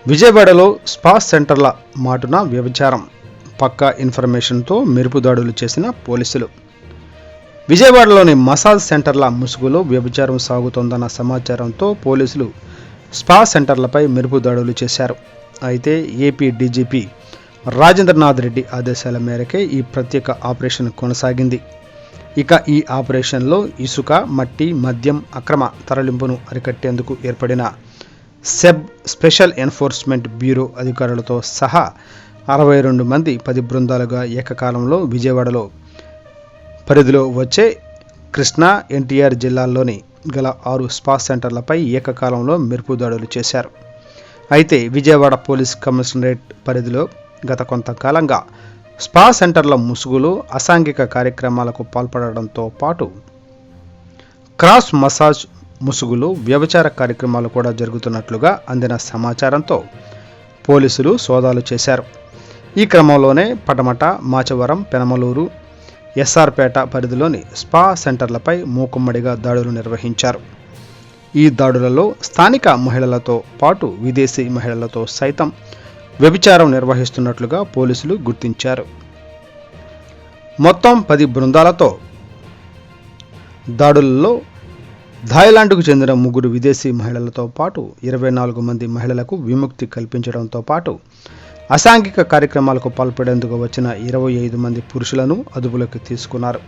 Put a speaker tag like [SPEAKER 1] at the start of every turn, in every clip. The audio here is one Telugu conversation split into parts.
[SPEAKER 1] విజయవాడలో స్పా సెంటర్ల మాటున వ్యభిచారం, పక్కా ఇన్ఫర్మేషన్తో మెరుపు దాడులు చేసిన పోలీసులు. విజయవాడలోని మసాజ్ సెంటర్ల ముసుగులో వ్యభిచారం సాగుతోందన్న సమాచారంతో పోలీసులు స్పా సెంటర్లపై మెరుపు దాడులు చేశారు. అయితే ఏపీ డీజీపీ రాజేంద్రనాథ్ రెడ్డి ఆదేశాల మేరకే ఈ ప్రత్యేక ఆపరేషన్ కొనసాగింది. ఇక ఈ ఆపరేషన్లో ఇసుక, మట్టి, మద్యం అక్రమ తరలింపును అరికట్టేందుకు ఏర్పడిన స్పెషల్ ఎన్ఫోర్స్మెంట్ బ్యూరో అధికారులతో సహా 62 మంది 10 బృందాలుగా ఏకకాలంలో విజయవాడలో పరిధిలో వచ్చే కృష్ణా, ఎన్టీఆర్ జిల్లాల్లోని గల 6 స్పా సెంటర్లపై ఏకకాలంలో మెరుపు దాడులు చేశారు. అయితే విజయవాడ పోలీస్ కమిషనరేట్ పరిధిలో గత కొంతకాలంగా స్పా సెంటర్ల ముసుగులో అసాంఘిక కార్యక్రమాలకు పాల్పడడంతో పాటు క్రాస్ మసాజ్ ముసుగులో వ్యభిచార కార్యక్రమాలు కూడా జరుగుతున్నట్లుగా అందిన సమాచారంతో పోలీసులు సోదాలు చేశారు. ఈ క్రమంలోనే పటమట, మాచవరం, పెనమలూరు, ఎస్ఆర్పేట పరిధిలోని స్పా సెంటర్లపై మూకుమ్మడిగా దాడులు నిర్వహించారు. ఈ దాడులలో స్థానిక మహిళలతో పాటు విదేశీ మహిళలతో సైతం వ్యభిచారం నిర్వహిస్తున్నట్లుగా పోలీసులు గుర్తించారు. మొత్తం 10 బృందాలతో దాడులలో థాయిలాండ్కు చెందిన 3 విదేశీ మహిళలతో పాటు 24 మంది మహిళలకు విముక్తి కల్పించడంతో పాటు అసాంఘిక కార్యక్రమాలకు పాల్పడేందుకు వచ్చిన 25 మంది పురుషులను అదుపులోకి తీసుకున్నారు.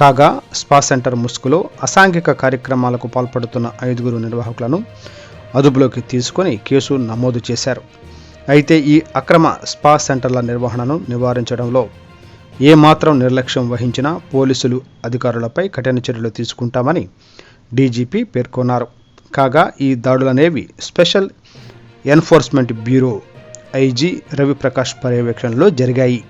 [SPEAKER 1] కాగా స్పా సెంటర్ ముసుగులో అసాంఘిక కార్యక్రమాలకు పాల్పడుతున్న 5 నిర్వాహకులను అదుపులోకి తీసుకొని కేసు నమోదు చేశారు. అయితే ఈ అక్రమ స్పా సెంటర్ల నిర్వహణను నివారించడంలో ఏమాత్రం నిర్లక్ష్యం వహించినా పోలీసులు అధికారులపై కఠిన చర్యలు తీసుకుంటామని డీజీపీ పేర్కొన్నారు. కాగా ఈ దాడులనేవి special enforcement bureau IG Raviprakash పర్యవేక్షణలో జరిగాయి.